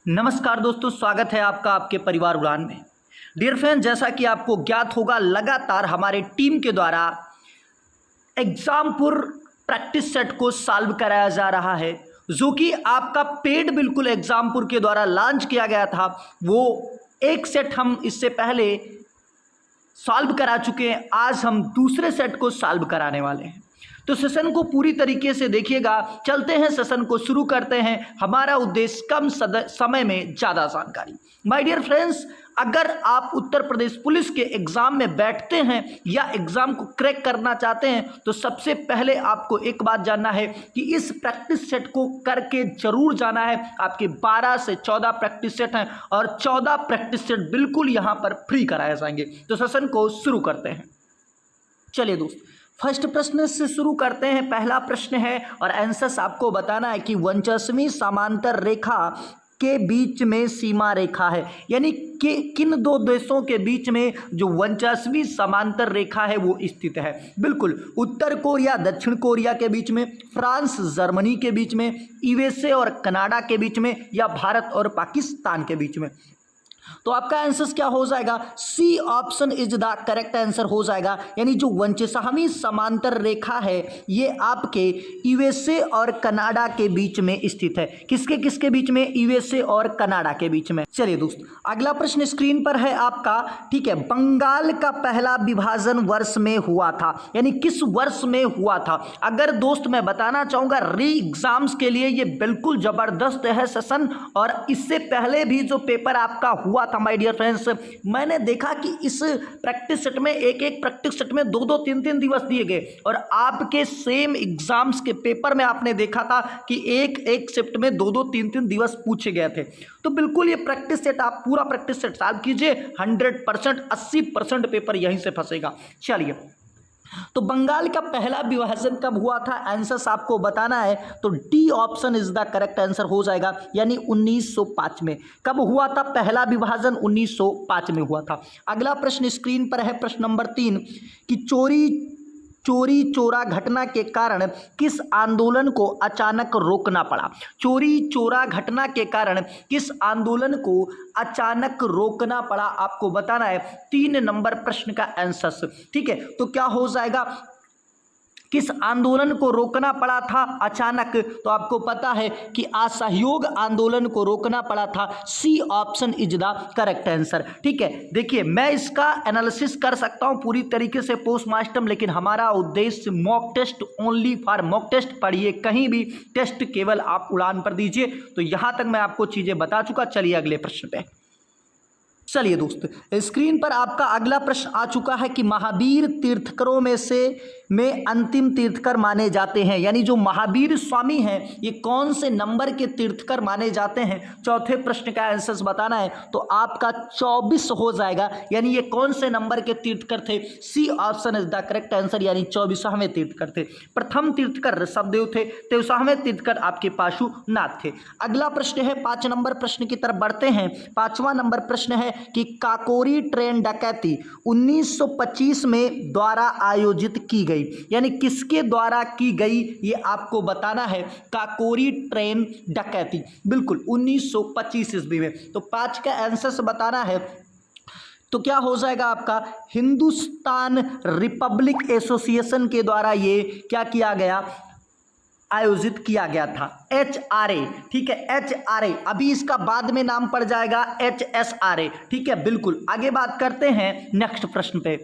नमस्कार दोस्तों, स्वागत है आपका आपके परिवार उड़ान में। डियर फ्रेंड, जैसा कि आपको ज्ञात होगा, लगातार हमारे टीम के द्वारा एग्जामपुर प्रैक्टिस सेट को सॉल्व कराया जा रहा है, जो कि आपका पेड बिल्कुल एग्जामपुर के द्वारा लॉन्च किया गया था। वो एक सेट हम इससे पहले सॉल्व करा चुके हैं। आज हम दूसरे सेट को सॉल्व कराने वाले हैं, तो सेशन को पूरी तरीके से देखिएगा। चलते हैं, सेशन को शुरू करते हैं। हमारा उद्देश्य कम समय में ज़्यादा जानकारी। माय डियर फ्रेंड्स, अगर आप उत्तर प्रदेश पुलिस के एग्ज़ाम में बैठते हैं या एग्ज़ाम को क्रैक करना चाहते हैं, तो सबसे पहले आपको एक बात जानना है कि इस प्रैक्टिस सेट को करके ज़रूर जाना है। आपके 12 से 14 प्रैक्टिस सेट हैं और 14 प्रैक्टिस सेट बिल्कुल यहाँ पर फ्री कराए जाएंगे। तो सेशन को शुरू करते हैं। चलिए दोस्त, फर्स्ट प्रश्न से शुरू करते हैं। पहला प्रश्न है और आंसर्स आपको बताना है कि 49वीं समांतर रेखा के बीच में सीमा रेखा है, यानी कि किन दो देशों के बीच में जो 49वीं समांतर रेखा है वो स्थित है। बिल्कुल उत्तर कोरिया दक्षिण कोरिया के बीच में, फ्रांस जर्मनी के बीच में, यूएसए और कनाडा के बीच में, या भारत और पाकिस्तान के बीच में। तो आपका आंसर क्या हो जाएगा? C option is the correct answer हो जाएगा। यानी जो 49वीं समांतर रेखा है ये आपके यूएसए और कनाडा के बीच में स्थित है। किसके किसके बीच में? यूएसए और कनाडा के बीच में। चलिए दोस्त, अगला प्रश्न स्क्रीन पर है आपका। ठीक है, बंगाल का पहला विभाजन वर्ष में हुआ था, यानी किस वर्ष में हुआ था? अगर दोस्त मैं बताना चाहूंगा, री एग्जाम्स के लिए ये बिल्कुल जबरदस्त है सेशन। और इससे पहले भी जो पेपर आपका हुआ था माय डियर फ्रेंड्स, मैंने देखा कि इस प्रैक्टिस सेट में एक प्रैक्टिस सेट में 2-2 3-3 दिवस दिए गए, और आपके सेम एग्जाम्स के पेपर में आपने देखा था कि एक शिफ्ट में 2-2 3-3 दिवस पूछे गए थे। तो बिल्कुल ये प्रैक्टिस सेट, आप पूरा प्रैक्टिस सेट सॉल्व कीजिए, 100% 80% पेपर यहीं से फंसेगा। चलिए, तो बंगाल का पहला विभाजन कब हुआ था? आंसर्स आपको बताना है, तो D option is the correct answer हो जाएगा, यानी 1905 में। कब हुआ था पहला विभाजन? 1905 में हुआ था। अगला प्रश्न स्क्रीन पर है, प्रश्न नंबर 3 कि चोरी चोरा घटना के कारण किस आंदोलन को अचानक रोकना पड़ा? चोरी चोरा घटना के कारण किस आंदोलन को अचानक रोकना पड़ा, आपको बताना है। 3 नंबर प्रश्न का आंसर। ठीक है, तो क्या हो जाएगा? किस आंदोलन को रोकना पड़ा था अचानक? तो आपको पता है कि असहयोग आंदोलन को रोकना पड़ा था। C option is the correct answer. ठीक है, देखिए मैं इसका एनालिसिस कर सकता हूं पूरी तरीके से पोस्टमास्टम, लेकिन हमारा उद्देश्य mock test, only for mock test. पढ़िए कहीं भी टेस्ट केवल आप उड़ान पर दीजिए। तो यहां तक मैं आपको चीजें बता चुका। चलिए अगले प्रश्न पे। चलिए दोस्त, स्क्रीन पर आपका अगला प्रश्न आ चुका है कि महावीर तीर्थकरों में अंतिम तीर्थकर माने जाते हैं, यानी जो महावीर स्वामी हैं ये कौन से नंबर के तीर्थकर माने जाते हैं? चौथे प्रश्न का आंसर बताना है, तो आपका 24 हो जाएगा, यानी ये कौन से नंबर के तीर्थकर थे? C option is the correct answer, यानी 24वें तीर्थकर थे। प्रथम तीर्थकर ऋषभदेव थे, 23वें तीर्थकर आपके पाशुनाथ थे। अगला प्रश्न है, 5 नंबर प्रश्न की तरफ बढ़ते हैं। 5वां नंबर प्रश्न है कि काकोरी ट्रेन डकैती 1925 में द्वारा आयोजित की गई, यानी किसके द्वारा की गई ये आपको बताना है। काकोरी ट्रेन डकैती बिल्कुल 1925 ईस्वी में। तो 5 का आंसर बताना है, तो क्या हो जाएगा आपका? हिंदुस्तान रिपब्लिक एसोसिएशन के द्वारा ये क्या किया गया? आयोजित किया गया था। HRA, ठीक है, HRA। अभी इसका बाद में नाम पड़ जाएगा HSRA। ठीक है, बिल्कुल। आगे बात करते हैं नेक्स्ट प्रश्न पे।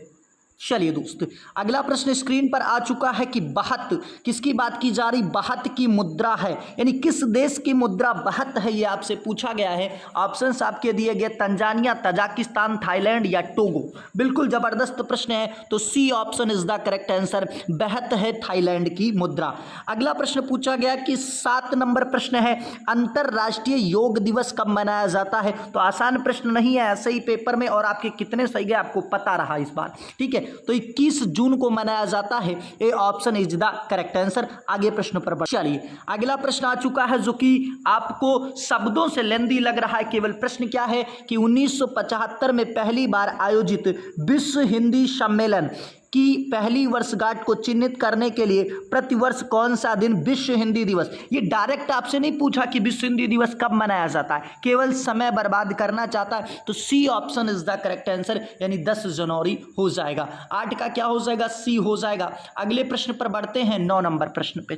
चलिए दोस्त, अगला प्रश्न स्क्रीन पर आ चुका है कि बहत, किसकी बात की जा रही? बहत की मुद्रा है, यानी किस देश की मुद्रा बहत है, ये आपसे पूछा गया है। ऑप्शंस आपके दिए गए, तंजानिया, तजाकिस्तान, थाईलैंड या टोगो। बिल्कुल जबरदस्त प्रश्न है, तो C option is the correct answer, बहत है थाईलैंड की मुद्रा। अगला प्रश्न पूछा गया कि 7 नंबर प्रश्न है, अंतरराष्ट्रीय योग दिवस कब मनाया जाता है? तो आसान प्रश्न नहीं है, ऐसे ही पेपर में, और आपके कितने सही गए आपको पता रहा इस बार। ठीक है, तो 21 जून को मनाया जाता है। A option is the correct answer. आगे प्रश्न पर चलिए, अगला प्रश्न आ चुका है जो कि आपको शब्दों से लेंदी लग रहा है। केवल प्रश्न क्या है कि 1975 में पहली बार आयोजित विश्व हिंदी सम्मेलन की पहली वर्षगांठ को चिन्हित करने के लिए प्रतिवर्ष कौन सा दिन विश्व हिंदी दिवस। ये डायरेक्ट आपसे नहीं पूछा कि विश्व हिंदी दिवस कब मनाया जाता है, केवल समय बर्बाद करना चाहता है, तो C option is the correct answer, यानी 10 जनवरी हो जाएगा। 8 का क्या हो जाएगा, सी हो जाएगा। अगले प्रश्न पर बढ़ते हैं, 9 नंबर प्रश्न पे।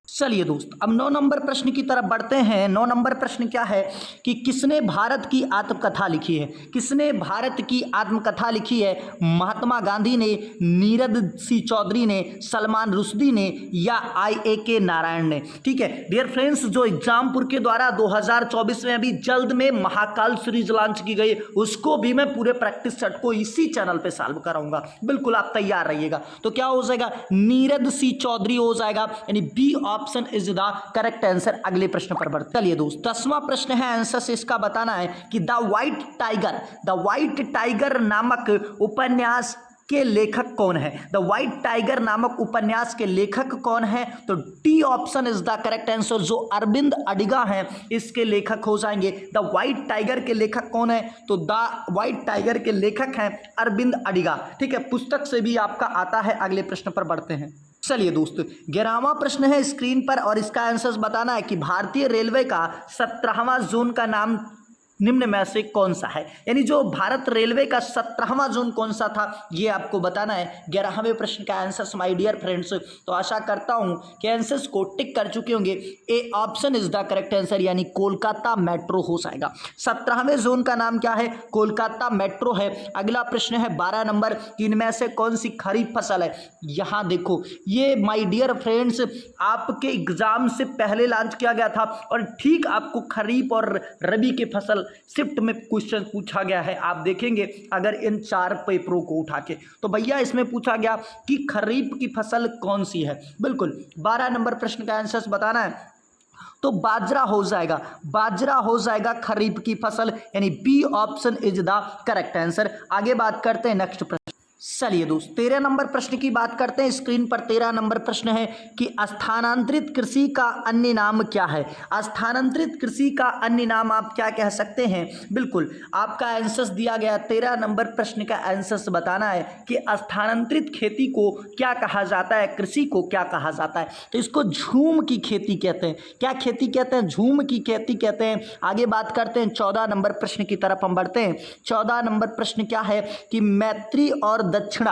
चलिए दोस्त, अब 9 नंबर प्रश्न की तरफ बढ़ते हैं। 9 नंबर प्रश्न क्या है कि किसने भारत की आत्मकथा लिखी है। किसने भारत की आत्मकथा लिखी है? महात्मा गांधी ने, नीरद सी चौधरी ने, सलमान रुश्दी ने या IAK नारायण ने। ठीक है डियर फ्रेंड्स, जो एग्जामपुर के द्वारा 2024 में अभी जल्द में महाकाल सीरीज लॉन्च की गई, उसको भी मैं पूरे प्रैक्टिस सेट को इसी चैनल पे सॉल्व कराऊंगा, बिल्कुल आप तैयार रहिएगा। तो क्या हो जाएगा, नीरद सी चौधरी हो जाएगा, यानी B option is the correct answer. अगले प्रश्न पर बढ़ते। चलिए दोस्त, 10वां प्रश्न है, आंसर से इसका बताना है कि द व्हाइट टाइगर नामक उपन्यास के लेखक कौन है। द व्हाइट टाइगर नामक उपन्यास के लेखक कौन है? तो D option is the correct answer, जो अरविंद अडिगा हैं इसके लेखक हो जाएंगे। द व्हाइट टाइगर के लेखक कौन है? तो द व्हाइट टाइगर के लेखक हैं अरविंद अडिगा। ठीक है, पुस्तक से भी आपका आता है। अगले प्रश्न पर बढ़ते हैं। चलिए दोस्तों, 11वां प्रश्न है स्क्रीन पर और इसका आंसर बताना है कि भारतीय रेलवे का 17वां जोन का नाम निम्न में से कौन सा है। यानी जो भारत रेलवे का 17वां जोन कौन सा था, ये आपको बताना है 11वें प्रश्न का आंसर माय डियर फ्रेंड्स। तो आशा करता हूं कि आंसर्स को टिक कर चुके होंगे। A option is the correct answer, यानी कोलकाता मेट्रो हो जाएगा। 17वें जोन का नाम क्या है? कोलकाता मेट्रो है। अगला प्रश्न है 12 नंबर, इनमें से कौन सी खरीफ फसल है। यहां देखो, ये माय डियर फ्रेंड्स आपके एग्जाम से पहले लॉन्च किया गया था और ठीक आपको खरीफ और रबी के फसल शिफ्ट में क्वेश्चन पूछा गया है। आप देखेंगे अगर इन 4 पेपरों को उठा के, तो भैया इसमें पूछा गया कि खरीफ की फसल कौन सी है। बिल्कुल 12 नंबर प्रश्न का आंसर बताना है, तो बाजरा हो जाएगा खरीफ की फसल, यानी B option is the correct answer. आगे बात करते हैं नेक्स्ट प्रश्न। चलिए दोस्त, 13 नंबर प्रश्न की बात करते हैं। स्क्रीन पर 13 नंबर प्रश्न है कि स्थानांतरित कृषि का अन्य नाम क्या है। स्थानांतरित कृषि का अन्य नाम आप क्या कह सकते हैं। बिल्कुल आपका आंसर दिया गया 13 नंबर प्रश्न का आंसर बताना है कि स्थानांतरित खेती को क्या कहा जाता है, कृषि को क्या कहा जाता है। तो इसको झूम की खेती कहते हैं। क्या खेती कहते हैं? झूम की खेती कहते हैं। आगे बात करते हैं 14 नंबर प्रश्न की तरफ हम बढ़ते हैं। 14 नंबर प्रश्न क्या है कि मैत्री और दक्षिणा,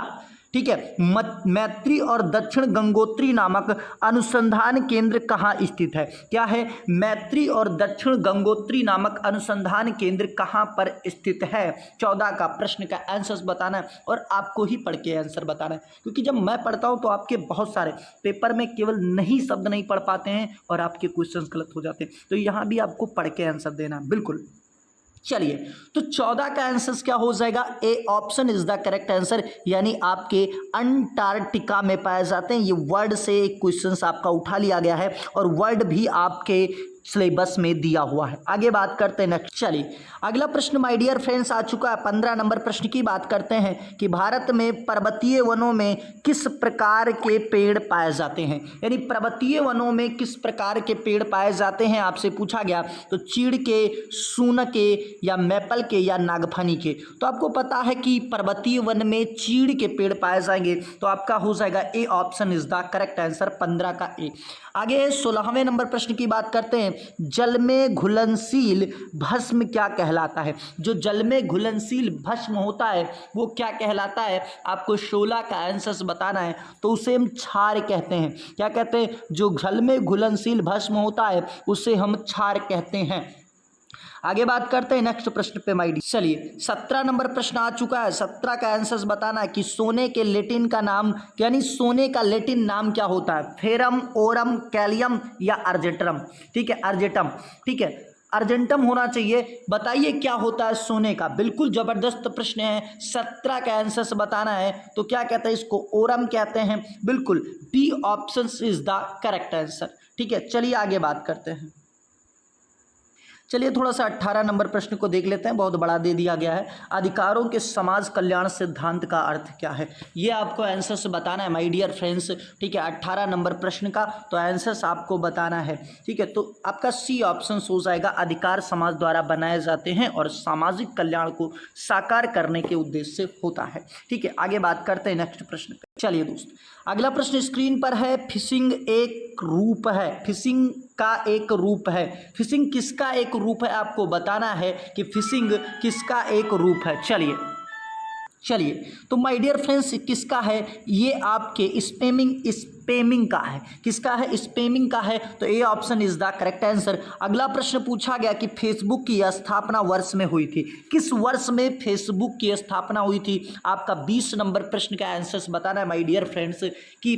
ठीक है, मैत्री और दक्षिण गंगोत्री नामक अनुसंधान केंद्र कहाँ स्थित है। क्या है? मैत्री और दक्षिण गंगोत्री नामक अनुसंधान केंद्र कहाँ पर स्थित है। 14 का प्रश्न का आंसर बताना है और आपको ही पढ़ के आंसर बताना है, क्योंकि जब मैं पढ़ता हूँ तो आपके बहुत सारे पेपर में केवल नहीं शब्द नहीं पढ़ पाते हैं और आपके क्वेश्चन गलत हो जाते हैं। तो यहाँ भी आपको पढ़ के आंसर देना है। बिल्कुल चलिए, तो 14 का आंसर क्या हो जाएगा? A option is the correct answer, यानी आपके अंटार्कटिका में पाए जाते हैं। ये वर्ड से क्वेश्चंस आपका उठा लिया गया है और वर्ड भी आपके सिलेबस में दिया हुआ है। आगे बात करते हैं नेक्स्ट। चलिए, अगला प्रश्न माय डियर फ्रेंड्स आ चुका है। 15 नंबर प्रश्न की बात करते हैं कि भारत में पर्वतीय वनों में किस प्रकार के पेड़ पाए जाते हैं। यानी पर्वतीय वनों में किस प्रकार के पेड़ पाए जाते हैं आपसे पूछा गया। तो चीड़ के, सून के या मैपल के या नागफनी के। तो आपको पता है कि पर्वतीय वन में चीड़ के पेड़ पाए जाएंगे, तो आपका हो जाएगा A option is the correct answer, 15 का ए। आगे 16वें नंबर प्रश्न की बात करते हैं। जल में घुलनशील भस्म क्या कहलाता है। जो जल में घुलनशील भस्म होता है वो क्या कहलाता है, आपको 16 का आंसर बताना है। तो उसे हम क्षार कहते हैं। क्या कहते हैं? जो जल में घुलनशील भस्म होता है उसे हम क्षार कहते हैं। आगे बात करते हैं नेक्स्ट प्रश्न पे माइडी। चलिए, 17 नंबर प्रश्न आ चुका है। 17 का आंसर बताना है कि सोने के लेटिन का नाम, यानी सोने का लेटिन नाम क्या होता है। फेरम, ओरम, कैलियम या अर्जेंटम। ठीक है, अर्जेंटम, ठीक है, अर्जेंटम होना चाहिए। बताइए क्या होता है सोने का। बिल्कुल जबरदस्त प्रश्न है। 17 का आंसर बताना है। तो क्या कहते हैं इसको? ओरम कहते हैं। बिल्कुल B option is the correct answer. ठीक है, चलिए आगे बात करते हैं। चलिए थोड़ा सा 18 नंबर प्रश्न को देख लेते हैं, बहुत बड़ा दे दिया गया है। अधिकारों के समाज कल्याण सिद्धांत का अर्थ क्या है, ये आपको आंसर्स बताना है माय डियर फ्रेंड्स। ठीक है, 18 नंबर प्रश्न का तो आंसर्स आपको बताना है। ठीक है, तो आपका सी ऑप्शन हो जाएगा, अधिकार समाज द्वारा बनाए जाते हैं और सामाजिक कल्याण को साकार करने के उद्देश्य से होता है। ठीक है, आगे बात करते हैं नेक्स्ट प्रश्न पे। चलिए दोस्त, अगला प्रश्न स्क्रीन पर है। फिशिंग एक रूप है, फिशिंग का एक रूप है। फिशिंग किसका एक रूप है, आपको बताना है कि फिशिंग किसका एक रूप है। चलिए तो माय डियर फ्रेंड्स किसका है, ये आपके स्पैमिंग का है। किसका है, स्पैमिंग का है। तो A option is the correct answer. अगला प्रश्न पूछा गया कि फेसबुक की स्थापना वर्ष में हुई थी, किस वर्ष में फेसबुक की स्थापना हुई थी। आपका 20 नंबर प्रश्न का आंसर बताना है माय डियर फ्रेंड्स कि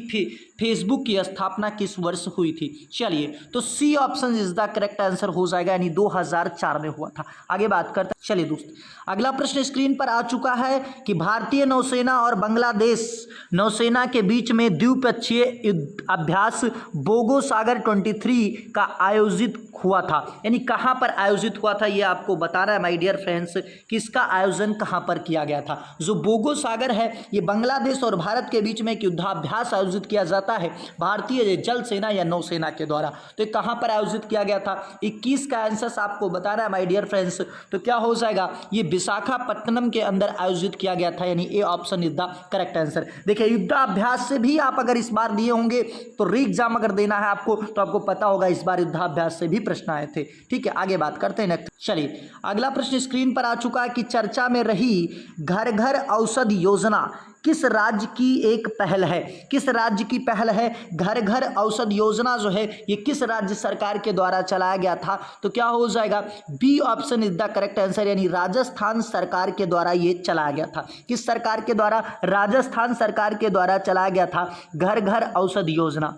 फेसबुक की स्थापना किस वर्ष हुई थी। चलिए तो C option is the correct answer हो जाएगा, यानी 2004 में हुआ था। आगे बात करते हैं। चलिए दोस्त, अगला प्रश्न स्क्रीन पर आ चुका है कि भारतीय नौसेना और बांग्लादेश नौसेना के बीच में द्विपक्षीय युद्ध अभ्यास बोगो सागर 23 का आयोजित हुआ था, यानी कहां पर आयोजित हुआ था, ये आपको बताना है माय डियर फ्रेंड्स किसका आयोजन कहां पर किया गया था। जो बोगो सागर है ये बांग्लादेश और भारत के बीच में एक युद्धाभ्यास आयोजित किया जाता है भारतीय जल सेना या नौसेना के द्वारा। तो कहां पर आयोजित किया गया था, 21 का आंसर आपको बताना है माय डियर फ्रेंड्स। तो क्या हो जाएगा, ये विशाखापट्टनम के अंदर आयोजित किया गया था, यानी A option is the correct answer. देखिए युद्धाभ्यास से भी आप अगर इस बार दिए होंगे तो री एग्जाम अगर देना है आपको तो आपको पता होगा इस बार युद्धाभ्यास से भी प्रश्न आए थे। ठीक है, आगे बात करते हैं नेक्स्ट। चलिए अगला प्रश्न स्क्रीन पर आ चुका है कि चर्चा में रही घर घर औषधि योजना किस राज्य की एक पहल है। किस राज्य की पहल है, घर घर औषध योजना जो है ये किस राज्य सरकार के द्वारा चलाया गया था। तो क्या हो जाएगा, B option is the correct answer, यानी राजस्थान सरकार के द्वारा ये चलाया गया था। किस सरकार के द्वारा, राजस्थान सरकार के द्वारा चलाया गया था घर घर औषध योजना।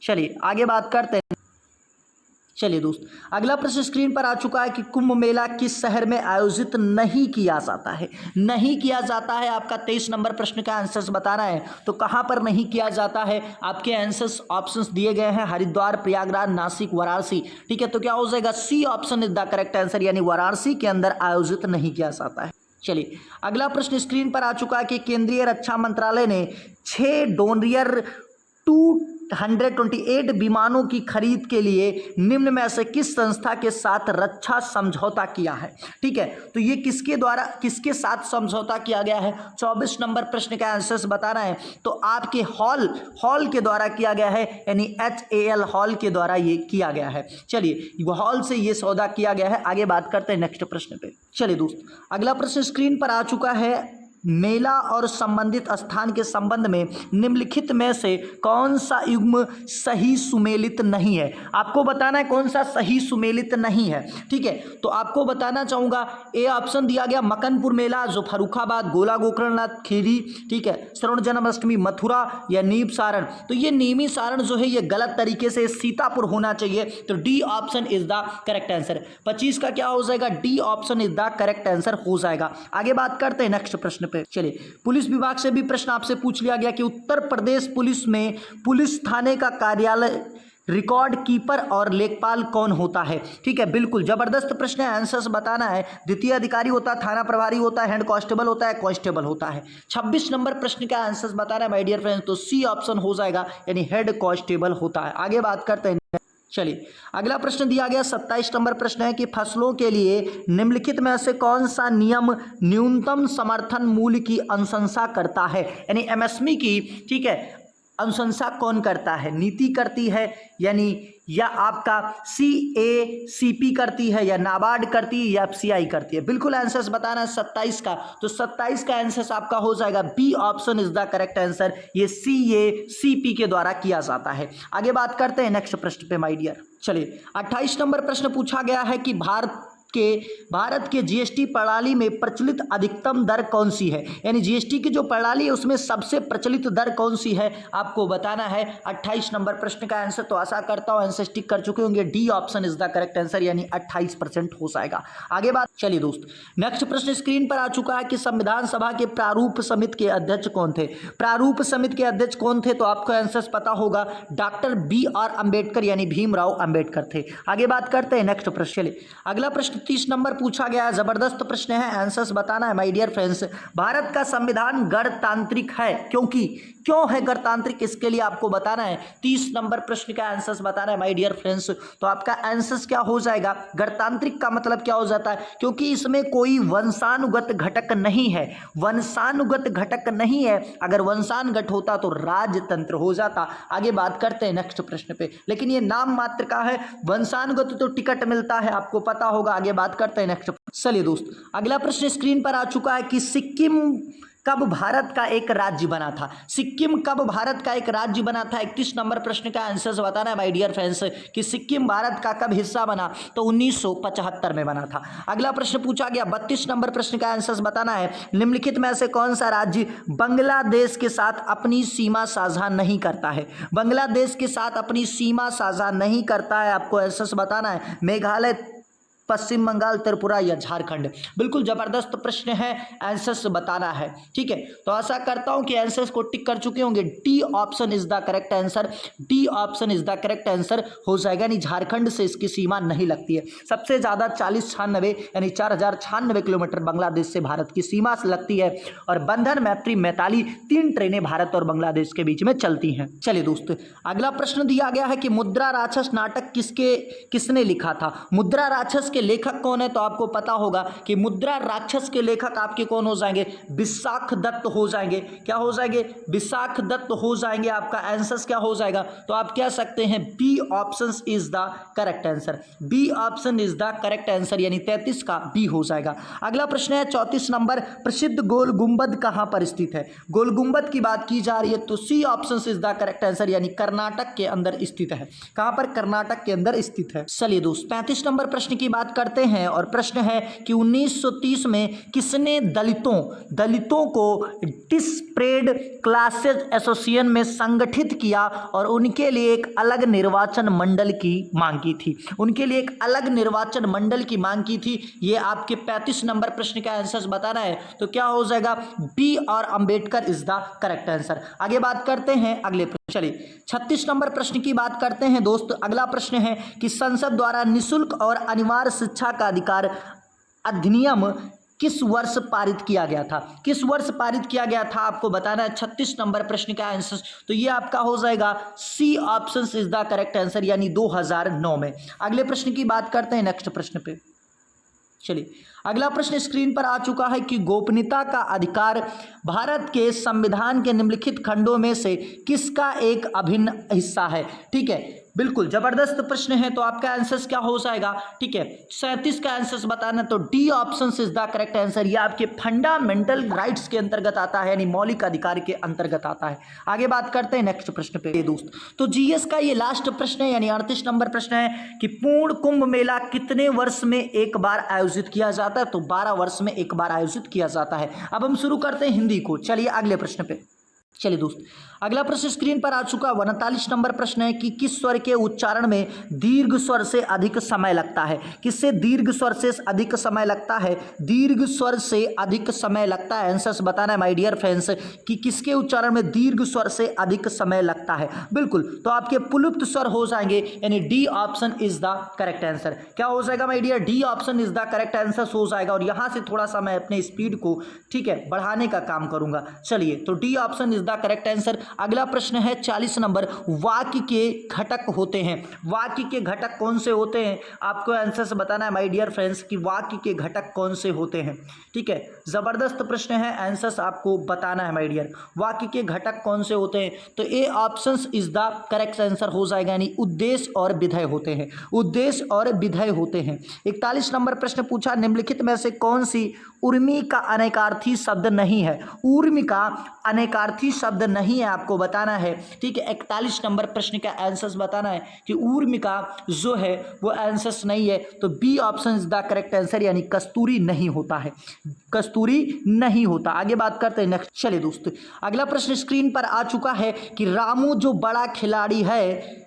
चलिए आगे बात करते हैं। चलिए दोस्त, अगला प्रश्न स्क्रीन पर आ चुका है कि कुंभ मेला किस शहर में आयोजित नहीं किया जाता है। नहीं किया जाता है, आपका 23 नंबर प्रश्न का आंसर्स बताना है। तो कहां पर नहीं किया जाता है, आपके आंसर्स ऑप्शंस दिए गए हैं, हरिद्वार, प्रयागराज, नासिक, वाराणसी। ठीक है, तो क्या हो जाएगा, C option is the correct answer, यानी वाराणसी के अंदर आयोजित नहीं किया जाता है। चलिए अगला प्रश्न स्क्रीन पर आ चुका है कि केंद्रीय रक्षा मंत्रालय ने 6 डोनियर 228 विमानों की खरीद के लिए निम्न में से किस संस्था के साथ रक्षा समझौता किया है। ठीक है, तो ये किसके द्वारा किसके साथ समझौता किया गया है, 24 नंबर प्रश्न का आंसर बताना है। तो आपके हॉल के द्वारा किया गया है, यानी HAL हॉल के द्वारा ये किया गया है। चलिए हॉल से ये सौदा किया गया है। आगे बात करते हैं नेक्स्ट प्रश्न पे। चलिए दोस्त, अगला प्रश्न स्क्रीन पर आ चुका है, मेला और संबंधित स्थान के संबंध में निम्नलिखित में से कौन सा युग्म सही सुमेलित नहीं है। आपको बताना है कौन सा सही सुमेलित नहीं है। ठीक है, तो आपको बताना चाहूँगा ए ऑप्शन दिया गया मकनपुर मेला जो फर्रुखाबाद, गोला गोकर्णनाथ खीरी, ठीक है, श्रवण जन्माष्टमी मथुरा या नीम सारण। तो ये नीमी सारण जो है ये गलत तरीके से सीतापुर होना चाहिए, तो D option is the correct answer. 25 का क्या हो जाएगा, D option is the correct answer हो जाएगा। आगे बात करते हैं नेक्स्ट प्रश्न। चलिए पुलिस विभाग से भी प्रश्न आपसे पूछ लिया गया कि उत्तर प्रदेश पुलिस में पुलिस थाने का कार्यालय रिकॉर्ड कीपर और लेखपाल कौन होता है। ठीक है, बिल्कुल जबरदस्त प्रश्न है, आंसर्स बताना है। द्वितीय अधिकारी होता है, थाना प्रभारी होता है, हेड कांस्टेबल होता है, कांस्टेबल होता है। 26 नंबर प्रश्न का आंसर्स बताना है माय डियर फ्रेंड्स, तो सी ऑप्शन हो जाएगा, यानी हेड कांस्टेबल होता है। आगे बात करते हैं। चलिए अगला प्रश्न दिया गया 27 नंबर प्रश्न है कि फसलों के लिए निम्नलिखित में से कौन सा नियम न्यूनतम समर्थन मूल्य की अनुशंसा करता है, यानी MSP की, ठीक है, अनुशंसा कौन करता है, नीति करती है, यानी या आपका CACP करती है, या नाबार्ड करती है, या FCI करती है। बिल्कुल आंसर्स बताना है 27 का, तो 27 का आंसर आपका हो जाएगा B option is the correct answer, ये CACP के द्वारा किया जाता है। आगे बात करते हैं नेक्स्ट प्रश्न पे माय डियर। चलिए 28 नंबर प्रश्न पूछा गया है कि भारत के जीएसटी प्रणाली में प्रचलित अधिकतम दर कौन सी है, यानी जीएसटी की जो प्रणाली है उसमें सबसे प्रचलित दर कौन सी है आपको बताना है। 28 नंबर प्रश्न का आंसर, तो आशा करता हूं आंसर टिक कर चुके होंगे, D option is the correct answer, यानी 28% हो जाएगा। आगे बात, चलिए दोस्त नेक्स्ट प्रश्न स्क्रीन पर आ चुका है कि संविधान सभा के प्रारूप समिति के अध्यक्ष कौन थे। प्रारूप समिति के अध्यक्ष कौन थे, तो आपको आंसर पता होगा, डॉक्टर BR अंबेडकर यानी भीमराव अंबेडकर थे। आगे बात करते हैं नेक्स्ट प्रश्न। चलिए अगला प्रश्न 30 नंबर पूछा गया है, जबरदस्त प्रश्न है, आंसर्स बताना है माय डियर फ्रेंड्स। भारत का संविधान गणतांत्रिक है, क्यों है गणतांत्रिक, इसके लिए आपको बताना है। 30 नंबर प्रश्न का आंसर्स बताना है माय डियर फ्रेंड्स। तो आपका आंसर्स क्या हो जाएगा, गणतांत्रिक का मतलब क्या हो जाता है, क्योंकि इसमें कोई वंशानुगत घटक नहीं है, वंशानुगत घटक नहीं है, अगर वंशानुगत होता तो राजतंत्र हो जाता। आगे बात करते हैं नेक्स्ट प्रश्न पे, लेकिन ये नाम मात्र का है, वंशानुगत तो टिकट मिलता है, आपको पता होगा। आगे बात करते हैं नेक्स्ट। चलिए दोस्त अगला प्रश्न स्क्रीन पर आ चुका है कि सिक्किम कब भारत का एक राज्य बना था, सिक्किम कब भारत का एक राज्य बना था। 31 नंबर प्रश्न का आंसर बताना है माय डियर फ्रेंड्स कि सिक्किम भारत का कब हिस्सा बना, तो 1975 में बना था। अगला प्रश्न पूछा गया 32 नंबर प्रश्न का आंसर बताना है, निम्नलिखित में से कौन सा राज्य बांग्लादेश के साथ अपनी सीमा साझा नहीं करता है, बांग्लादेश के साथ अपनी सीमा साझा नहीं करता है, आपको आंसर बताना है, मेघालय, पश्चिम बंगाल, त्रिपुरा या झारखंड। बिल्कुल जबरदस्त प्रश्न है, आंसर्स बताना है, ठीक है। तो आशा करता हूं कि आंसर्स को टिक कर चुके होंगे, D option is the correct answer, D option is the correct answer हो जाएगा, यानी झारखंड से इसकी सीमा नहीं लगती है। सबसे ज्यादा 4096 यानी 4096 किलोमीटर बांग्लादेश से भारत की सीमा से लगती है, और बंधन, मैत्री, मैताली 3 ट्रेनें भारत और बांग्लादेश के बीच में चलती हैं। चलिए दोस्त अगला प्रश्न दिया गया है कि मुद्रा राक्षस नाटक किसने लिखा था, मुद्रा राक्षस के लेखक कौन है, तो आपको पता होगा कि मुद्रा राक्षस के लेखक आपके कौन हो जाएंगे, विशाख दत्त हो जाएंगे। क्या हो जाएंगे, विशाख दत्त हो जाएंगे। आपका आंसर क्या हो जाएगा, तो आप कह सकते हैं B option is the correct answer, B option is the correct answer, यानी 33 का बी हो जाएगा। अगला प्रश्न है 34 नंबर, प्रसिद्ध गोल गुंबद कहां पर स्थित है, गोल गुंबद की बात की जा रही है, तो C option is the correct answer, यानी कर्नाटक के अंदर स्थित है। कहां पर, कर्नाटक के अंदर स्थित है। चलिए दोस्त 35 नंबर प्रश्न की बात करते हैं, और प्रश्न है कि 1930 में किसने दलितों को डिस्प्रेड क्लासेज एसोसिएशन में संगठित किया और उनके लिए एक अलग निर्वाचन मंडल की मांग की थी, उनके लिए एक अलग निर्वाचन मंडल की मांग की थी। ये आपके 35 नंबर प्रश्न का आंसर बताना है, तो क्या हो जाएगा, बी और Ambedkar is the correct answer. आगे बात करते हैं अगले प्रश्न। चलिए 36 नंबर प्रश्न की बात करते हैं दोस्त। अगला प्रश्न है कि संसद द्वारा निःशुल्क और अनिवार्य शिक्षा का अधिकार अधिनियम किस वर्ष पारित किया गया था, किस वर्ष पारित किया गया था, आपको बताना है। 36 नंबर प्रश्न का आंसर, तो ये आपका हो जाएगा C option is the correct answer, यानी 2009 में। अगले प्रश्न की बात करते हैं नेक्स्ट प्रश्न पे। चलिए अगला प्रश्न स्क्रीन पर आ चुका है कि गोपनीयता का अधिकार भारत के संविधान के निम्नलिखित खंडों में से किसका एक अभिन्न हिस्सा है। ठीक है, बिल्कुल जबरदस्त प्रश्न है, तो आपका आंसर क्या हो जाएगा। ठीक है, 37 का आंसर बताना, तो D option is the correct answer. ये आपके फंडामेंटल राइट्स के अंतर्गत आता है, यानी मौलिक अधिकार के अंतर्गत आता है। आगे बात करते हैं नेक्स्ट प्रश्न पे दोस्त। तो जीएस का ये लास्ट प्रश्न है, यानी 38 नंबर प्रश्न है कि पूर्ण कुंभ मेला कितने वर्ष में एक बार आयोजित किया जाता है, तो 12 वर्ष में एक बार आयोजित किया जाता है। अब हम शुरू करते हैं हिंदी को। चलिए अगले प्रश्न पे। चलिए दोस्त, अगला प्रश्न स्क्रीन पर आ चुका 39 नंबर प्रश्न है कि किस स्वर के उच्चारण में दीर्घ स्वर से अधिक समय लगता है। किससे दीर्घ स्वर से अधिक समय लगता है, दीर्घ स्वर से अधिक समय लगता है। आंसर्स बताना है माय डियर फ्रेंड्स कि किसके उच्चारण में दीर्घ स्वर से अधिक समय लगता है। बिल्कुल, तो आपके पुलुप्त स्वर हो जाएंगे, यानी D option is the correct answer. क्या हो जाएगा my dear, D option is the correct answer हो जाएगा। और यहां से थोड़ा सा मैं अपने स्पीड को ठीक है बढ़ाने का काम करूंगा। चलिए, तो D option is the correct answer. अगला प्रश्न है 40 नंबर, वाक्य के घटक होते हैं। वाक्य के घटक कौन से होते हैं, आपको आंसर से बताना है माय डियर फ्रेंड्स कि वाक्य के घटक कौन से होते हैं। ठीक है, जबरदस्त प्रश्न है, आंसर्स आपको बताना है माय डियर, वाक्य के घटक कौन से होते हैं। तो A option is the correct answer हो जाएगा, यानी उद्देश्य और विधेय होते हैं, उद्देश्य और विधेय होते हैं। 41 नंबर प्रश्न पूछा, निम्नलिखित में से कौन सी उर्मी का अनेकार्थी शब्द नहीं है। उर्मी का अनेकार्थी शब्द नहीं है आपको बताना है, ठीक है। 41 नंबर प्रश्न का आंसर बताना है कि ऊर्मिका जो है वो आंसर नहीं है, तो B option is the correct answer, यानी कस्तूरी नहीं होता है, कस्तूरी नहीं होता। आगे बात करते हैं नेक्स्ट। चलिए दोस्तों, अगला प्रश्न स्क्रीन पर आ चुका है कि रामू जो बड़ा खिलाड़ी है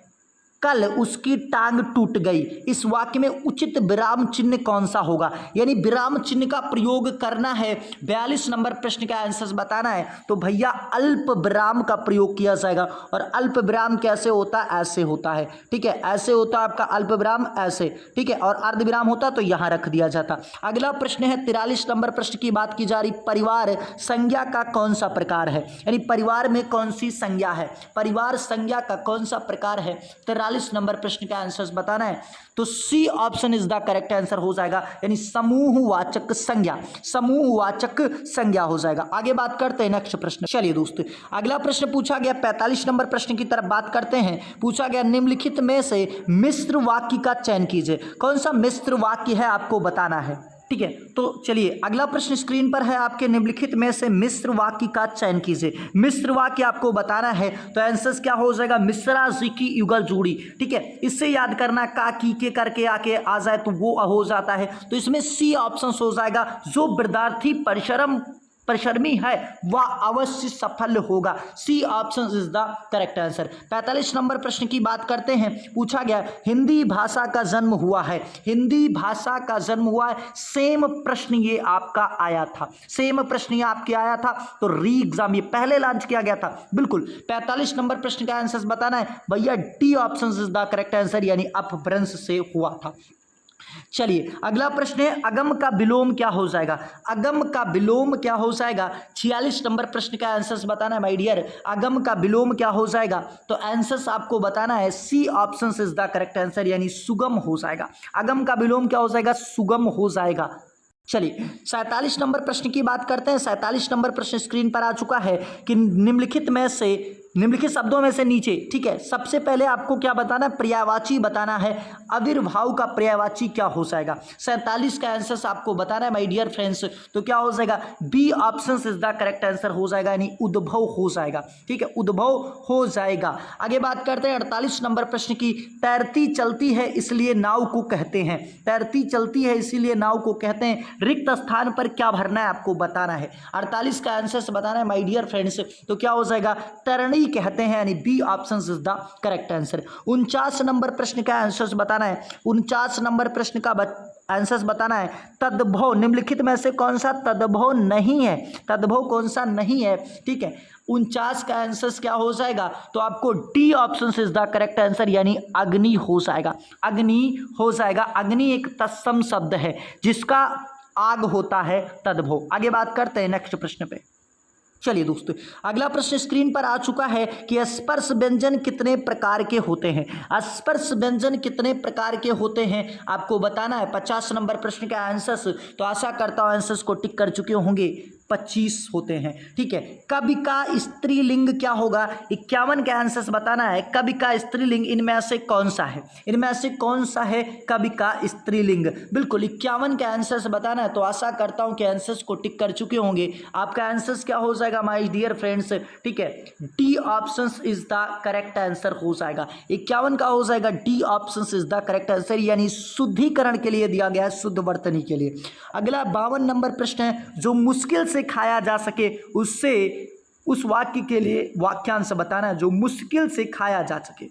कल उसकी टांग टूट गई, इस वाक्य में उचित विराम चिन्ह कौन सा होगा, यानी विराम चिन्ह का प्रयोग करना है। 42 नंबर प्रश्न का आंसर बताना है, तो भैया अल्प विराम का प्रयोग किया जाएगा। और अल्प विराम कैसे होता है, ऐसे होता है, ठीक है, ऐसे होता है आपका अल्प विराम, ऐसे, ठीक है। और अर्ध विराम होता तो यहां रख दिया जाता। अगला प्रश्न है 43 नंबर प्रश्न की बात की जा रही, परिवार संज्ञा का कौन सा प्रकार है, यानी परिवार में कौन सी संज्ञा है, परिवार संज्ञा का कौन सा प्रकार है। 43 नंबर प्रश्न का आंसर बताना है, तो C option is the correct answer हो जाएगा, यानी समूहवाचक संज्ञा, समूहवाचक संज्ञा हो जाएगा। आगे बात करते हैं नेक्स्ट प्रश्न। चलिए दोस्तों, अगला प्रश्न पूछा गया 45 नंबर प्रश्न की तरफ बात करते हैं। पूछा गया निम्नलिखित में से मिश्र वाक्य का चयन कीजिए, कौन सा मिश्र वाक्य है आपको बताना है, ठीक है। तो चलिए अगला प्रश्न स्क्रीन पर है आपके, निम्नलिखित में से मिश्र वाक्य का चयन कीजिए। मिश्र वाक्य आपको बताना है, तो आंसर क्या हो जाएगा, मिश्रा जी की युगल जोड़ी, ठीक है। इससे याद करना का की के करके आके आ जाए तो वो हो जाता है, तो इसमें सी ऑप्शन हो जाएगा, जो विद्यार्थी परिश्रमी है वह अवश्य सफल होगा। C option is the correct answer. 45 number प्रश्न की बात करते हैं। पूछा गया हिंदी भाषा का जन्म हुआ है, हिंदी भाषा का जन्म हुआ है, सेम प्रश्न ये आपका आया था, सेम प्रश्न ये आपके आया था, तो री एग्जाम ये पहले लॉन्च किया गया था, बिल्कुल। 45 नंबर प्रश्न का आंसर बताना है भैया, D option is the correct answer, यानी अपभ्रंश से हुआ था। चलिए अगला प्रश्न है, अगम का विलोम क्या हो जाएगा, अगम का विलोम क्या हो जाएगा। 46 नंबर प्रश्न का आंसर बताना है माय डियर, अगम का विलोम क्या हो जाएगा, तो आंसर आपको बताना है C option is the correct answer, यानी सुगम हो जाएगा। अगम का विलोम क्या हो जाएगा, सुगम हो जाएगा। चलिए 47 नंबर प्रश्न की बात करते हैं। 47 नंबर प्रश्न स्क्रीन पर आ चुका है कि निम्नलिखित शब्दों में से नीचे, ठीक है, सबसे पहले आपको क्या बताना है, पर्यायवाची बताना है। आविर्भाव का पर्यायवाची क्या हो जाएगा। 47 का आंसर आपको बताना है माय डियर फ्रेंड्स, तो क्या हो जाएगा, B option is the correct answer हो जाएगा, यानी उद्भव हो जाएगा, ठीक है, उद्भव हो जाएगा। आगे बात करते हैं 48 नंबर प्रश्न की, तैरती चलती है इसलिए नाव को कहते हैं, तैरती चलती है इसीलिए नाव को कहते हैं, रिक्त स्थान पर क्या भरना है आपको बताना है। 48 का आंसर बताना है माय डियर फ्रेंड्स, तो क्या हो जाएगा, तरणी कहते हैं, यानी B option is the correct answer. 49 number प्रश्न का आंसर बताना है, 49 नंबर प्रश्न का आंसर बताना है, तद्भव निम्नलिखित में से कौन सा तद्भव नहीं है, तद्भव कौन सा नहीं है, ठीक है। 49 का आंसर क्या हो जाएगा, तो आपको D option is the correct answer, यानी अग्नि हो जाएगा, अग्नि हो जाएगा। अग्नि एक तत्सम शब्द है जिसका आग होता है तद्भव। आगे बात करते हैं नेक्स्ट प्रश्न पे। चलिए दोस्तों, अगला प्रश्न स्क्रीन पर आ चुका है कि स्पर्श व्यंजन कितने प्रकार के होते हैं, स्पर्श व्यंजन कितने प्रकार के होते हैं आपको बताना है। 50 नंबर प्रश्न का आंसर, तो आशा करता हूं आंसर्स को टिक कर चुके होंगे, 25 होते हैं, ठीक है। कवि का स्त्रीलिंग क्या होगा, 51 का आंसर बताना है, कवि का स्त्रीलिंग इनमें से कौन सा है, इनमें से कौन सा है कवि का स्त्रीलिंग, बिल्कुल 51 का आंसर बताना है, तो आशा करता हूं कि आंसर्स को टिक कर चुके होंगे। आपका आंसर क्या हो जाएगा माय डियर फ्रेंड्स, ठीक है, D option is the correct answer हो जाएगा। 51 का हो जाएगा D option is the correct answer, यानी शुद्धिकरण के लिए दिया गया है, शुद्ध वर्तनी के लिए। अगला 52 नंबर प्रश्न है, जो मुश्किल से खाया जा सके उससे उस वाक्य के लिए वाक्यांश बताना है, जो मुश्किल से खाया जा सके,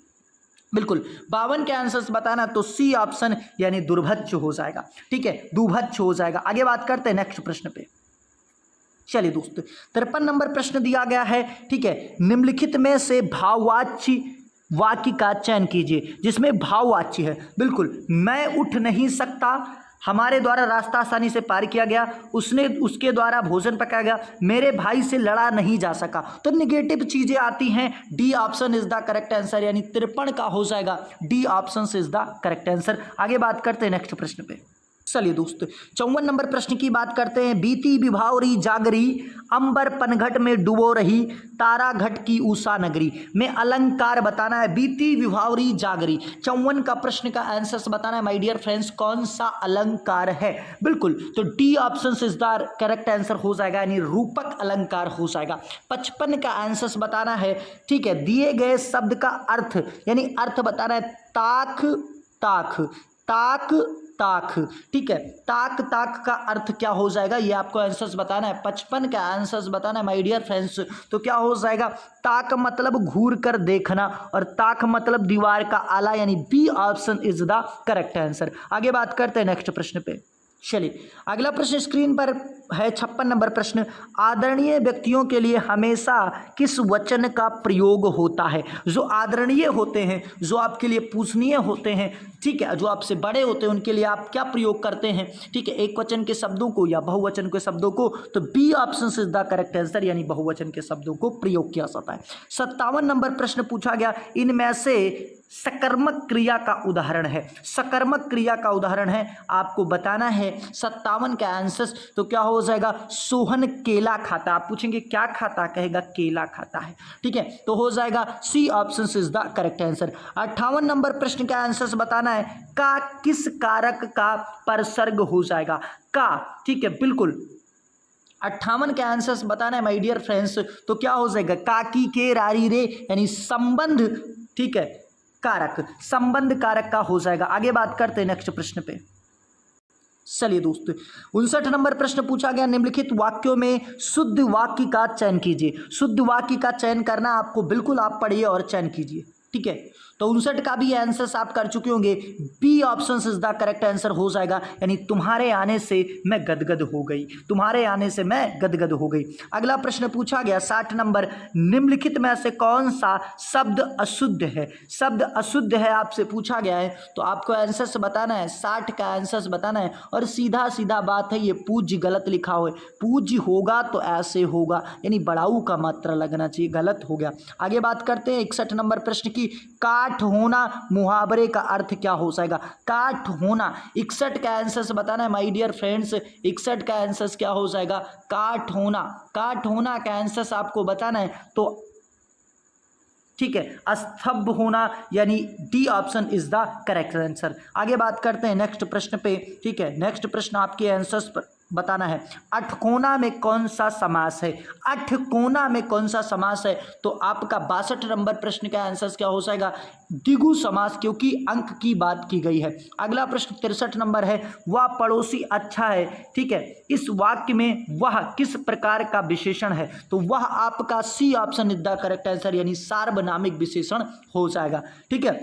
बिल्कुल 52 के आंसर्स बताना, तो सी ऑप्शन यानी दुर्भक्ष हो जाएगा, ठीक है, दुर्भक्ष हो जाएगा। आगे बात करते हैं नेक्स्ट प्रश्न पे। चलिए दोस्तों, 53 नंबर प्रश्न दिया गया है, ठीक है, निम्नलिखित में से भाववाची वाक्य का चयन कीजिए जिसमें भाववाची है। बिल्कुल, मैं उठ नहीं सकता, हमारे द्वारा रास्ता आसानी से पार किया गया, उसके द्वारा भोजन पकाया गया, मेरे भाई से लड़ा नहीं जा सका, तो निगेटिव चीजें आती हैं। D option is the correct answer, यानी 53 का हो जाएगा, D option is the correct answer. आगे बात करते हैं नेक्स्ट प्रश्न पे। चलिए दोस्त 54 नंबर प्रश्न की बात करते हैं। बीती विभावरी जागरी, अंबर पनघट में डुबो रही, तारा घट की उषा नगरी में अलंकार बताना है। बीती विभावरी जागरी 54 का प्रश्न का आंसर बताना है माय डियर फ्रेंड्स, कौन सा अलंकार है। बिल्कुल, तो D option is the correct answer हो जाएगा, यानी रूपक अलंकार हो जाएगा। 55 का आंसर बताना है, ठीक है, दिए गए शब्द का अर्थ, यानी अर्थ बताना है। ताक ताक, ताक ताक, ठीक है, ताक ताक का अर्थ क्या हो जाएगा, ये आपको आंसर्स बताना है। 55 का आंसर्स बताना है माय डियर फ्रेंड्स, तो क्या हो जाएगा, ताक मतलब घूर कर देखना और ताक मतलब दीवार का आला, यानी B option is the correct answer. आगे बात करते हैं नेक्स्ट प्रश्न पे। चलिए अगला प्रश्न स्क्रीन पर है 56 नंबर प्रश्न। आदरणीय व्यक्तियों के लिए हमेशा किस वचन का प्रयोग होता है। जो आदरणीय होते हैं, जो आपके लिए पूजनीय होते हैं, ठीक है, जो आपसे बड़े होते हैं, उनके लिए आप क्या प्रयोग करते हैं, ठीक है, एक वचन के शब्दों को या बहुवचन के शब्दों को, तो B option is the correct answer, यानी बहुवचन के शब्दों को प्रयोग किया जाता है। 57 नंबर प्रश्न पूछा गया, इनमें से सकर्मक क्रिया का उदाहरण है। सकर्मक क्रिया का उदाहरण है आपको बताना है 57 का आंसर, तो क्या हो जाएगा, सोहन केला खाता। आप पूछेंगे क्या खाता, कहेगा केला खाता है, ठीक है, तो हो जाएगा C option is the correct answer. 58 number प्रश्न का आंसर बताना है, का किस कारक का परसर्ग हो जाएगा, का, ठीक है, बिल्कुल 58 के आंसर्स बताना है माय डियर फ्रेंड्स, तो क्या हो जाएगा, काकी के रारी रे, यानी संबंध, ठीक है, कारक, संबंध कारक का हो जाएगा। आगे बात करते हैं नेक्स्ट प्रश्न पे। चलिए दोस्तों 59 नंबर प्रश्न पूछा गया, निम्नलिखित वाक्यों में शुद्ध वाक्य का चयन कीजिए। शुद्ध वाक्य का चयन करना आपको, बिल्कुल आप पढ़िए और चयन कीजिए, ठीक है, तो 59 का भी आंसर आप कर चुके होंगे, B option is the correct answer हो जाएगा, यानी तुम्हारे आने से मैं गदगद हो गई, तुम्हारे आने से मैं गदगद हो गई। अगला प्रश्न पूछा गया 60 नंबर, निम्नलिखित में से कौन सा शब्द अशुद्ध है। शब्द अशुद्ध है आपसे पूछा गया है, तो आपको आंसर बताना है, 60 का आंसर बताना है, और सीधा सीधा बात है, ये पूज्य गलत लिखा हो, पूज्य होगा तो ऐसे होगा, यानी बड़ाऊ का मात्रा लगना चाहिए, गलत हो गया। आगे बात करते हैं 61 नंबर प्रश्न की, काठ होना मुहावरे का अर्थ क्या हो जाएगा। काठ होना, 61 का आंसर बताना है माय डियर फ्रेंड्स, 61 का आंसर क्या हो जाएगा, काठ होना। काठ होना का आंसर आपको बताना है, तो ठीक है, स्तब्ध होना, यानी D option is the correct answer. आगे बात करते हैं नेक्स्ट प्रश्न पे, ठीक है, नेक्स्ट प्रश्न आपके आंसर्स पर बताना है, अठकोना में कौन सा समास है। अठकोना में कौन सा समास है, तो आपका 62 नंबर प्रश्न का आंसर क्या हो जाएगा, द्विगु समास, क्योंकि अंक की बात की गई है। अगला प्रश्न 63 नंबर है, वह पड़ोसी अच्छा है, ठीक है, इस वाक्य में वह किस प्रकार का विशेषण है, तो वह आपका C option is the correct answer, यानी सार्वनामिक विशेषण हो जाएगा, ठीक है।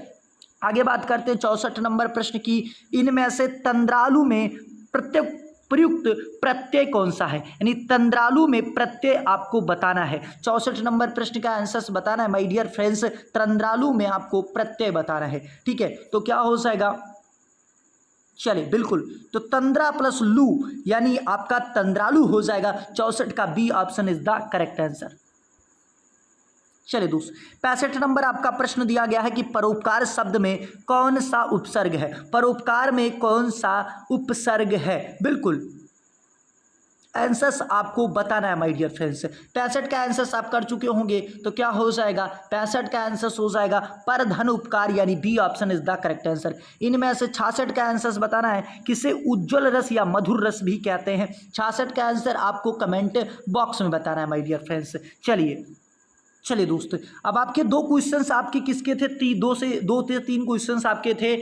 आगे बात करते हैं 64 नंबर प्रश्न की, इनमें से तंद्रालु में प्रयुक्त प्रत्यय कौन सा है, यानी तंद्रालु में प्रत्यय आपको बताना है। 64 नंबर प्रश्न का आंसर बताना है माय डियर फ्रेंड्स, तंद्रालु में आपको प्रत्यय बताना है, ठीक है, तो क्या हो जाएगा, चलिए बिल्कुल, तो तंद्रा प्लस लू, यानी आपका तंद्रालु हो जाएगा। 64 का B option is the correct answer. चलिए दोस्त 65 नंबर आपका प्रश्न दिया गया है कि परोपकार शब्द में कौन सा उपसर्ग है। परोपकार में कौन सा उपसर्ग है, बिल्कुल आंसर्स आपको बताना है माय डियर फ्रेंड्स। 65 का आंसर्स आप कर चुके होंगे, तो क्या हो जाएगा, 65 का आंसर्स हो जाएगा पर धन उपकार, यानी B option is the correct answer. इनमें से 66 का आंसर्स बताना है, किसे उज्ज्वल रस या मधुर रस भी कहते हैं। 66 का आंसर आपको कमेंट बॉक्स में बताना है माय डियर फ्रेंड्स। चलिए दोस्त, अब आपके दो क्वेश्चंस आपके किसके थे, दो से तीन क्वेश्चंस आपके थे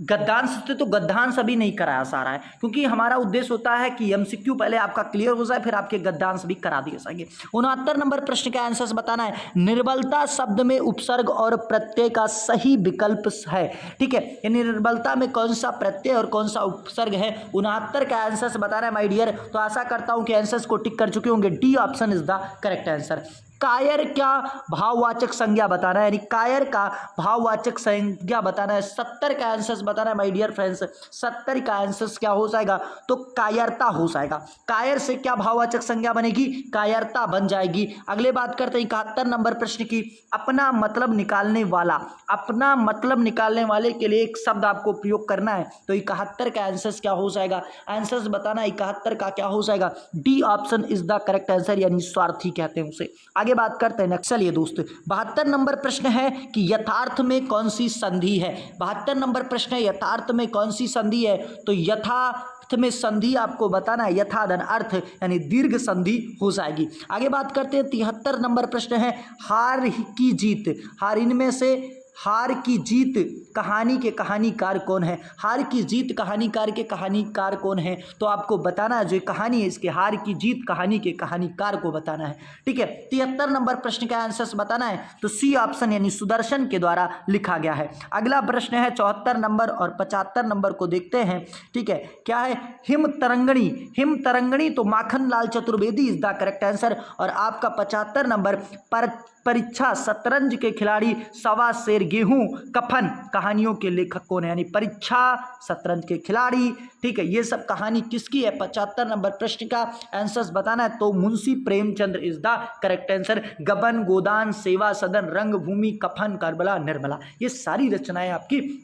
गद्यांश से, तो गद्यांश अभी नहीं कराया जा रहा है, क्योंकि हमारा उद्देश्य होता है कि एमसीक्यू पहले आपका क्लियर हो जाए, फिर आपके गद्यांश भी करा दिए जाएंगे। 69 नंबर प्रश्न का आंसर बताना है, निर्बलता शब्द में उपसर्ग और प्रत्यय का सही विकल्प है, ठीक है, यानी निर्बलता में कौन सा प्रत्यय और कौन सा उपसर्ग है। 69 का आंसर बताना है माय डियर, तो आशा करता हूं कि आंसर्स को टिक कर चुके होंगे, D option is the correct answer. कायर क्या भाववाचक संज्ञा बताना है, यानी कायर का भाववाचक संज्ञा बताना है। 70 का आंसर बताना है माय डियर फ्रेंड्स, 70 का आंसर क्या हो जाएगा, तो कायरता हो जाएगा। कायर से क्या भाववाचक संज्ञा बनेगी, कायरता बन जाएगी। अगले बात करते हैं 71 नंबर प्रश्न की, अपना मतलब निकालने वाला। अपना मतलब निकालने वाले के लिए एक शब्द आपको प्रयोग करना है, तो 71 का आंसर क्या हो जाएगा, आंसर बताना 71 का क्या हो जाएगा, D option is the correct answer, यानी स्वार्थी कहते हैं उसे। आगे बात करते हैं नेक्स्ट। चलिए दोस्त 72 नंबर प्रश्न है कि यथार्थ में कौन सी संधि है। 72 नंबर प्रश्न है यथार्थ में कौन सी संधि है, तो यथार्थ में संधि आपको बताना है यथाधन अर्थ, यानी दीर्घ संधि हो जाएगी। आगे बात करते हैं 73 नंबर प्रश्न है हार की जीत। हार इनमें से हार की जीत कहानी के कहानीकार कौन है, हार की जीत कहानीकार के कहानीकार कौन है, तो आपको बताना है जो कहानी है इसके हार की जीत कहानी के कहानीकार को बताना है। ठीक है, 73 नंबर प्रश्न का आंसर बताना है, तो सी ऑप्शन यानी सुदर्शन के द्वारा लिखा गया है। अगला प्रश्न है 74 नंबर और 75 नंबर को देखते हैं। ठीक है, क्या है, हिम तरंगणी। हिम तरंगणी तो Makhan Lal Chaturvedi is the correct answer. और आपका 75 नंबर पर परीक्षा शतरंज के खिलाड़ी, सवा शेर गेहूं, कफन कहानियों के लेखक कौन है, यानी परीक्षा शतरंज के खिलाड़ी। ठीक है, ये सब कहानी किसकी है, 75 नंबर प्रश्न का आंसर बताना है, तो Munshi Premchandra is the correct answer. गबन, गोदान, सेवा सदन, रंगभूमि, कफन, करबला, निर्मला, ये सारी रचनाएं आपकी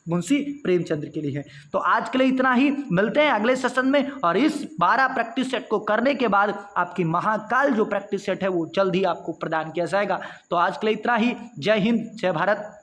मुंशी प्रेमचंद्र के लिए है। तो आज के लिए इतना ही, मिलते हैं अगले सेशन में। और इस 12 प्रैक्टिस सेट को करने के बाद आपकी महाकाल जो प्रैक्टिस सेट है वो जल्द ही आपको प्रदान किया जाएगा। तो आज के लिए इतना ही। जय हिंद, जय भारत।